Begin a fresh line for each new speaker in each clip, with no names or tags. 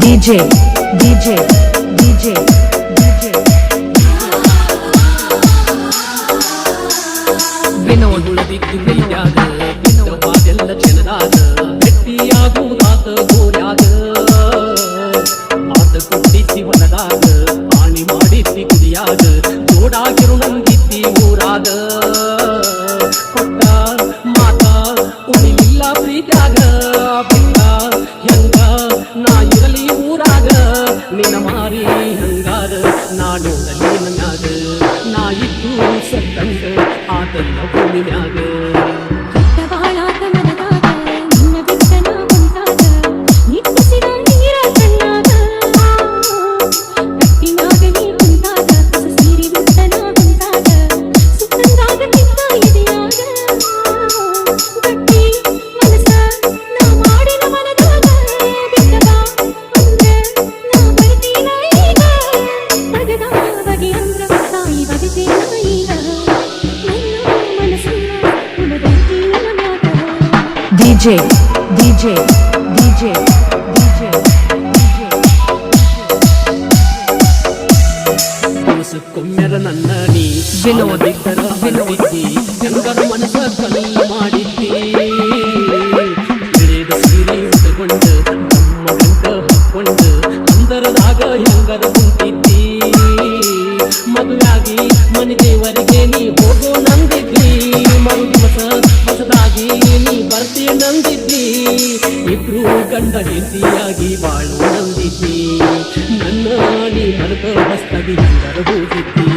DJ Vinod
ಉಳದಿದ್ದುಳಿಯಾಗ ಬಿದ್ದವಾದೆಲ್ಲ ಕ್ಷಣದಾಗ ಗಟ್ಟಿಯಾಗುವುದಾತ ಗೋರ್ಯಾಗ ಮಾತ ಕೊಟ್ಟಿಸಿ ಹೊಲದಾಗ ಹಾನಿ ಮಾಡಿಸಿ ಕುಡಿಯಾಗ ಜೋಡಾಗಿರು ನಂಗಿತ್ತಿ ಊರಾಗ ಕೊಟ್ಟ ಮಾತ ಉಳಿಲಿಲ್ಲ ಪ್ರೀತ್ಯಾಗ ಬಿಟ್ಟ ಹೆಂಗ ನಾ ಇರಲಿ ಊರಾಗ ನಿನ್ನ ಮಾರಿ ಹಂಗಾರ ನಾಡೋಡಲಿ ನಂಗಾಗ ನಾ ಇದ್ದು ಸತ್ತಂಗ ಆತಲ್ಲ ಭೂಮಿಯಾಗ
DJ
ಕೊಮ್ಮೆರ ನನ್ನ ನೀ ವಿನೋದಿದ್ದರ ವಿನೋದಿದ್ದಿ ಹೆಂಗರ ಮನಸ ಕಲ್ಲ ಮಾಡಿದ್ದಿ ತಿಳಿದ ಸೀರೆ ಉಟ್ಕೊಂಡು ನಮ್ಮ ಗಂಟ ಹಾಕೊಂಡು ಅಂದರದಾಗ ಹೆಂಗರ ಕುಂತಿದ್ದಿ ಮದುವೆಯಾಗಿ ಮನೆ ದೇವರಿಗೆ ನೀ ಹೋಗೋ ನಂದಿದ್ದಿ ಮರು ದಿವಸ ಹೊಸದಾಗಿ ನೀ ಬರ್ತೀಯ ನಂದಿದ್ದಿ ಇಬ್ರು ಗಂಡ ಹೆಂಡತಿಯಾಗಿ ಬಾಳು ನಂದಿದ್ದಿ ನನ್ನ ನೀ ಮರೆತ ಹೊಸ್ತಾಗಿ ಹೆಂಗರ ಹೋಗಿದ್ದಿ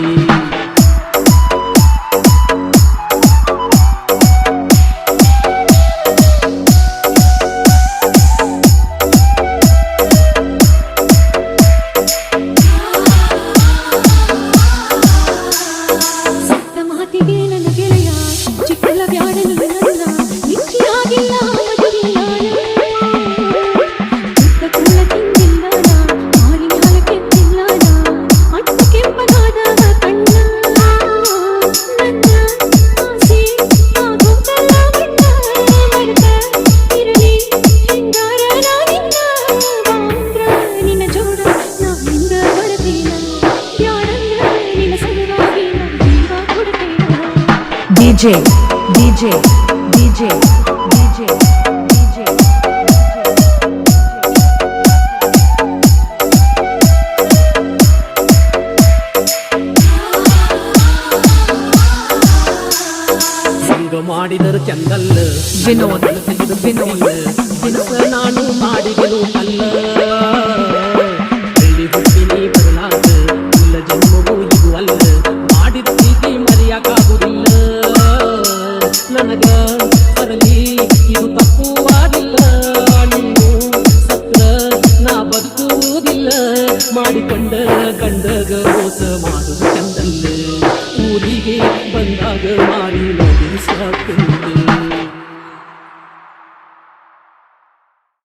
DJ
ಸಂಗ ಮಾಡಿದರು ಚಂದಲ್ಲ
ವಿನೋದ್
ದಿನಸ ನಾನು ಮಾಡಿದೆನು ಅಲ್ಲ ಬೆಳ್ಳಿ ಹುಟ್ಟಿನಿ ಬರಲಾಗ ಇಲ್ಲ ಜನ್ಮವೂ ಇದು ಅಲ್ಲ ಮಾಡಿದ ಪ್ರೀತಿ ಮರೆಯಕ್ಕಾಗುವುದಿಲ್ಲ ನನಗ ಬರಲಿ ಇದು ತಪ್ಪುವಾಗಿಲ್ಲ ನೀನು ಸತ್ರ ನಾ ಬದುಕುವುದಿಲ್ಲ ಮಾಡಿಕೊಂಡ ಗಂಡಗ ಮೋಸ ಮಾಡುದು ಚಂದಲ್ಲ ಊರಿಗೆ ಬಂದಾಗ ಮಾರಿ ನೋಡಿ ಸಾಕು